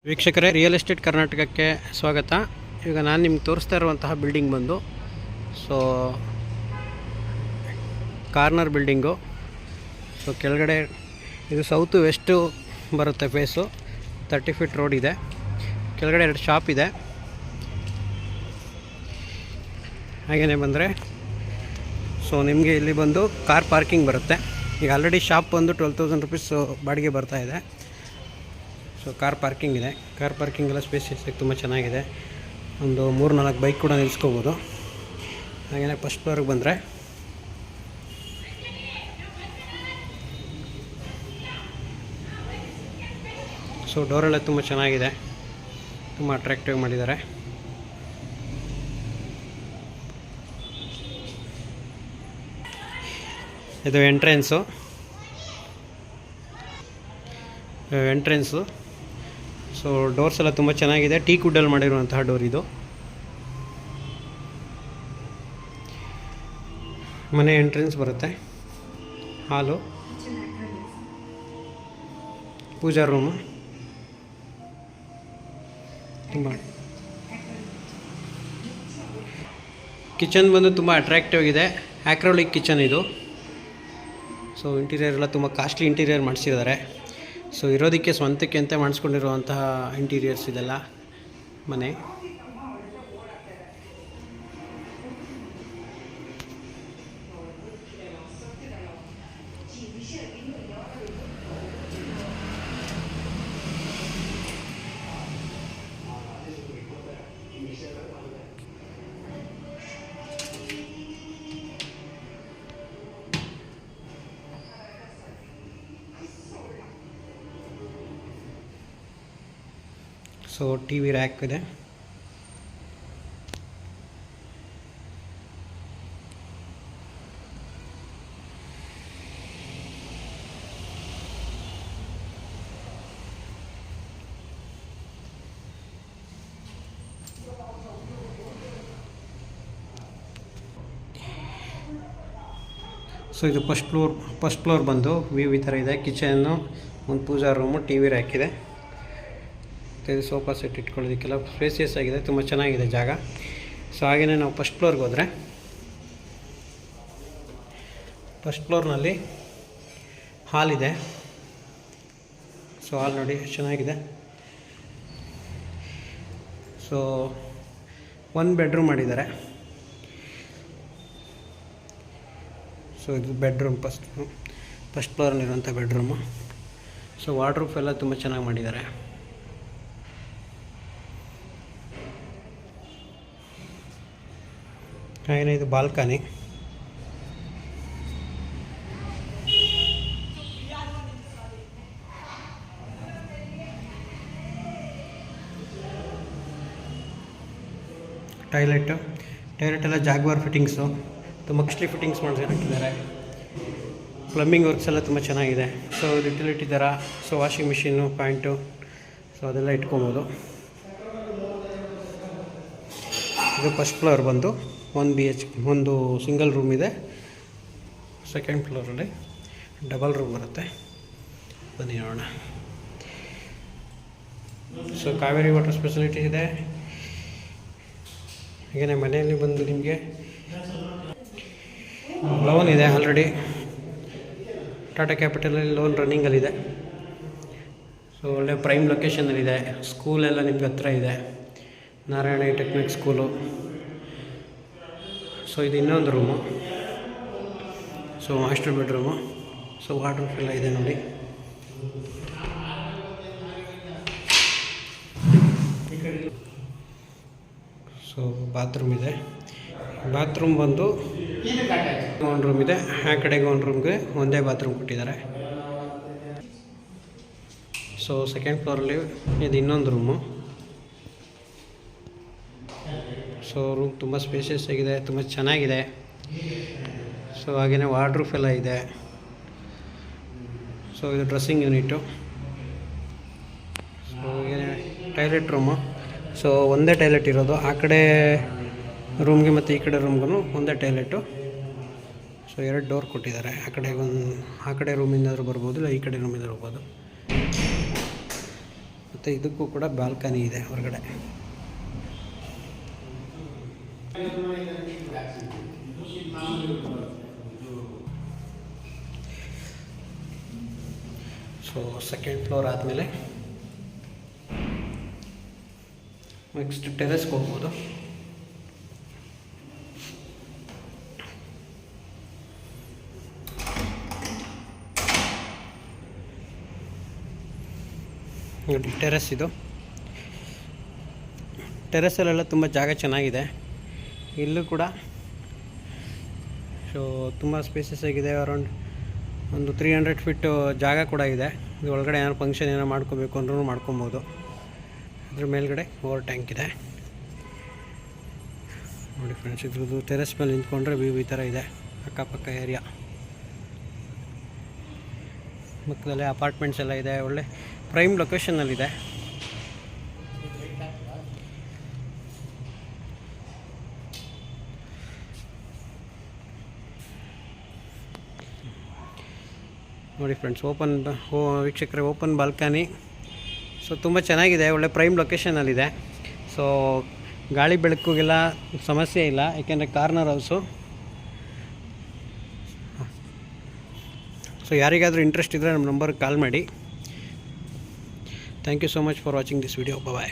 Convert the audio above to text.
ವೀಕ್ಷಕರೇ, real estate ಕರ್ನಾಟಕಕ್ಕೆ ಸ್ವಾಗತ. ಈಗ ನಾನು ನಿಮ್ಗೆ ತೋರಿಸ್ತಾ ಇರುವಂತಹ ಬಿಲ್ಡಿಂಗ್ ಬಂದು ಕಾರ್ನರ್ ಬಿಲ್ಡಿಂಗು. ಕೆಳಗಡೆ ಇದು ಸೌತ್ ವೆಸ್ಟು ಬರುತ್ತೆ ಫೇಸು. 30 ಫೀಟ್ ರೋಡ್ ಇದೆ. ಕೆಳಗಡೆ 2 ಶಾಪ್ ಇದೆ. ಹಾಗೆಯೇ ಬಂದರೆ ನಿಮಗೆ ಇಲ್ಲಿ ಬಂದು ಕಾರ್ ಪಾರ್ಕಿಂಗ್ ಬರುತ್ತೆ. ಈಗ ಆಲ್ರೆಡಿ ಶಾಪ್ ಬಂದು 12,000 ರುಪೀಸ್ ಬಾಡಿಗೆ ಬರ್ತಾ ಇದೆ. ಕಾರ್ ಪಾರ್ಕಿಂಗ್ ಇದೆ. ಕಾರ್ ಪಾರ್ಕಿಂಗ್ ಎಲ್ಲ ಸ್ಪೇಸಿಯಸ್ ತುಂಬ ಚೆನ್ನಾಗಿದೆ. ಒಂದು 3-4 ಬೈಕ್ ಕೂಡ ನಿಲ್ಲಿಸ್ಕೋಬೋದು. ಹಾಗೆಯೇ ಫಸ್ಟ್ ಫ್ಲೋರ್ಗೆ ಬಂದರೆ ಡೋರೆಲ್ಲ ತುಂಬ ಚೆನ್ನಾಗಿದೆ, ತುಂಬ ಅಟ್ರಾಕ್ಟಿವ್ ಮಾಡಿದ್ದಾರೆ. ಇದು ಎಂಟ್ರೆನ್ಸು. ಡೋರ್ಸ್ ಎಲ್ಲ ತುಂಬ ಚೆನ್ನಾಗಿದೆ. ಟೀಕ್ ವುಡ್ಡಲ್ಲಿ ಮಾಡಿರುವಂತಹ ಡೋರ್ ಇದು. ಮನೆ ಎಂಟ್ರೆನ್ಸ್ ಬರುತ್ತೆ. ಹಾಲು, ಪೂಜಾ ರೂಮು, ತುಂಬ ಕಿಚನ್ ಬಂದು ತುಂಬ ಅಟ್ರಾಕ್ಟಿವ್ ಆಗಿದೆ. ಆಕ್ರೋಲಿಕ್ ಕಿಚನ್ ಇದು. ಇಂಟೀರಿಯರ್ ಎಲ್ಲ ತುಂಬ ಕಾಸ್ಟ್ಲಿ ಇಂಟೀರಿಯರ್ ಮಾಡಿಸಿದ್ದಾರೆ. ಇರೋದಕ್ಕೆ ಸ್ವಂತಕ್ಕೆ ಅಂತ ಮಾಡಿಸ್ಕೊಂಡಿರುವಂತಹ ಇಂಟೀರಿಯರ್ಸ್ ಇದೆಲ್ಲ ಮನೆ. ಟಿ ವಿ ರ್ಯಾಕ್ ಇದೆ. ಇದು ಫಸ್ಟ್ ಫ್ಲೋರ್ ಬಂದು ವ್ಯೂ ಈ ಥರ ಇದೆ. ಕಿಚನ್ನು, ಒಂದು ಪೂಜಾ ರೂಮು, ಟಿ ವಿ ರ್ಯಾಕ್ ಇದೆ. ಇದು ಸೋಫಾ ಸೆಟ್ ಇಟ್ಕೊಳ್ಳೋದಕ್ಕೆಲ್ಲ ಸ್ಪೇಸಿಯಸ್ ಆಗಿದೆ, ತುಂಬ ಚೆನ್ನಾಗಿದೆ ಜಾಗ. ಹಾಗೆಯೇ ನಾವು ಫಸ್ಟ್ ಫ್ಲೋರ್ಗೆ ಹೋದರೆ, ಫಸ್ಟ್ ಫ್ಲೋರ್ನಲ್ಲಿ ಹಾಲ್ ಇದೆ. ಹಾಲ್ ನೋಡಿ ಚೆನ್ನಾಗಿದೆ. 1 ಬೆಡ್ರೂಮ್ ಮಾಡಿದ್ದಾರೆ. ಇದು ಬೆಡ್ರೂಮ್, ಫಸ್ಟ್ ಫ್ಲೋರಲ್ಲಿರುವಂಥ ಬೆಡ್ರೂಮು. ವಾರ್ಡ್ರೂಫ್ ಎಲ್ಲ ತುಂಬ ಚೆನ್ನಾಗಿ ಮಾಡಿದ್ದಾರೆ. ಹಾಗೆಯೇ ಇದು ಬಾಲ್ಕನಿ. ಟಾಯ್ಲೆಟ್ ಎಲ್ಲ ಜಾಗ್ವಾರ್ ಫಿಟ್ಟಿಂಗ್ಸು, ತುಂಬ ಕಾಸ್ಟ್ಲಿ ಫಿಟ್ಟಿಂಗ್ಸ್ ಮಾಡಿದ್ದಾರೆ. ಪ್ಲಂಬಿಂಗ್ ವರ್ಕ್ಸ್ ಎಲ್ಲ ತುಂಬ ಚೆನ್ನಾಗಿದೆ. ಇದು ಯುಟಿಲಿಟಿ ಥರ. ವಾಷಿಂಗ್ ಮಿಷಿನ್ನು, ಪ್ಯಾಂಟು, ಅದೆಲ್ಲ ಇಟ್ಕೊಬೋದು. ಇದು ಫಸ್ಟ್ ಫ್ಲೋರ್ ಬಂದು 1 BH, ಒಂದು ಸಿಂಗಲ್ ರೂಮ್ ಇದೆ. ಸೆಕೆಂಡ್ ಫ್ಲೋರಲ್ಲಿ ಡಬಲ್ ರೂಮ್ ಬರುತ್ತೆ. ಬನ್ನಿ ನೋಡೋಣ. ಕಾವೇರಿ ವಾಟರ್ ಫೆಸಿಲಿಟಿ ಇದೆ. ಹಾಗೆಯೇ ಮನೆಯಲ್ಲಿ ಬಂದು ನಿಮಗೆ ಲೋನ್ ಇದೆ. ಆಲ್ರೆಡಿ ಟಾಟಾ ಕ್ಯಾಪಿಟಲಲ್ಲಿ ಲೋನ್ ರನ್ನಿಂಗಲ್ಲಿದೆ. ಒಳ್ಳೆ ಪ್ರೈಮ್ ಲೊಕೇಶನಲ್ಲಿದೆ. ಸ್ಕೂಲೆಲ್ಲ ನಿಮ್ಗೆ ಹತ್ರ ಇದೆ. Narayana technique school. ಇದು ಇನ್ನೊಂದು ರೂಮು. Master bedroom. ವಾರ್ಡ್ರೂಫ್ ಎಲ್ಲ ಇದೆ ನೋಡಿ. ಬಾತ್ರೂಮ್ ಇದೆ. ಬಾತ್ರೂಮ್ ಬಂದು ಒಂದು ರೂಮ್ ಇದೆ. ಆ ಕಡೆಗೆ ಒಂದು ರೂಮ್ಗೆ ಒಂದೇ ಬಾತ್ರೂಮ್ ಕೊಟ್ಟಿದ್ದಾರೆ. ಸೆಕೆಂಡ್ ಫ್ಲೋರಲ್ಲಿ ಇದು ಇನ್ನೊಂದು ರೂಮು. ರೂಮ್ ತುಂಬ ಸ್ಪೇಷಿಯಸ್ ಆಗಿದೆ, ತುಂಬ ಚೆನ್ನಾಗಿದೆ. ಹಾಗೆಯೇ ವಾರ್ಡ್ರೂಫ್ ಎಲ್ಲ ಇದೆ. ಇದು ಡ್ರೆಸ್ಸಿಂಗ್ ಯೂನಿಟು. Toilet room. ಒಂದೇ ಟಾಯ್ಲೆಟ್ ಇರೋದು. ಆ ಕಡೆ ರೂಮ್ಗೆ ಮತ್ತು ಈ ಕಡೆ ರೂಮ್ಗೂ ಒಂದೇ ಟಾಯ್ಲೆಟು. 2 ಡೋರ್ ಕೊಟ್ಟಿದ್ದಾರೆ. ಆ ಕಡೆ ರೂಮಿಂದಾದರೂ ಬರ್ಬೋದು, ಇಲ್ಲ ಈ ಕಡೆ ರೂಮಿಂದ ಬರ್ಬೋದು. ಮತ್ತು ಇದಕ್ಕೂ ಕೂಡ ಬಾಲ್ಕನಿ ಇದೆ ಹೊರಗಡೆ. ಸೊ ಸೆಕೆಂಡ್ ಫ್ಲೋರ್ ಆದಮೇಲೆ ನೆಕ್ಸ್ಟ್ ಟೆರೆಸ್ಗೆ ಹೋಗ್ಬೋದು. ನೋಡಿ ಟೆರೆಸ್ ಇದು. ಟೆರೆಸಲ್ಲೆಲ್ಲ ತುಂಬ ಜಾಗ ಚೆನ್ನಾಗಿದೆ. ಇಲ್ಲೂ ಕೂಡ ಸೊ ತುಂಬ ಸ್ಪೇಸಸ್ ಆಗಿದೆ. ಅರೌಂಡ್ ಒಂದು 300 ಫೀಟ್ ಜಾಗ ಕೂಡ ಇದೆ. ಇದು ಒಳಗಡೆ ಏನಾದ್ರು ಫಂಕ್ಷನ್ ಏನೋ ಮಾಡ್ಕೋಬೇಕು ಅಂದ್ರೂ ಮಾಡ್ಕೊಬೋದು. ಅದ್ರ ಮೇಲ್ಗಡೆ ಓವರ್ ಟ್ಯಾಂಕ್ ಇದೆ ನೋಡಿ ಫ್ರೆಂಡ್ಸ್. ಇದ್ರದ್ದು ಟೆರೆಸ್ ಮೇಲೆ ನಿಂತ್ಕೊಂಡ್ರೆ ವ್ಯೂ ಈ ಥರ ಇದೆ. ಅಕ್ಕಪಕ್ಕ ಏರಿಯಾ ಮಕ್ಕಳಲ್ಲೇ ಅಪಾರ್ಟ್ಮೆಂಟ್ಸ್ ಎಲ್ಲ ಇದೆ. ಒಳ್ಳೆ ಪ್ರೈಮ್ ಲೊಕೇಶನ್ನಲ್ಲಿದೆ. ನೋಡಿ ಫ್ರೆಂಡ್ಸ್, ವೀಕ್ಷಕರೇ ಓಪನ್ ಬಾಲ್ಕನಿ. ಸೊ ತುಂಬ ಚೆನ್ನಾಗಿದೆ, ಒಳ್ಳೆ ಪ್ರೈಮ್ ಲೊಕೇಶನಲ್ಲಿದೆ. ಸೊ ಗಾಳಿ ಬೆಳಕಿಗೆಲ್ಲ ಸಮಸ್ಯೆ ಇಲ್ಲ, ಏಕೆಂದರೆ ಕಾರ್ನರ್ ಹೌಸು. ಸೊ ಯಾರಿಗಾದರೂ ಇಂಟ್ರೆಸ್ಟ್ ಇದ್ದರೆ ನಮ್ಮ ನಂಬರ್ಗೆ ಕಾಲ್ ಮಾಡಿ. Thank you so much for watching this video. Bye.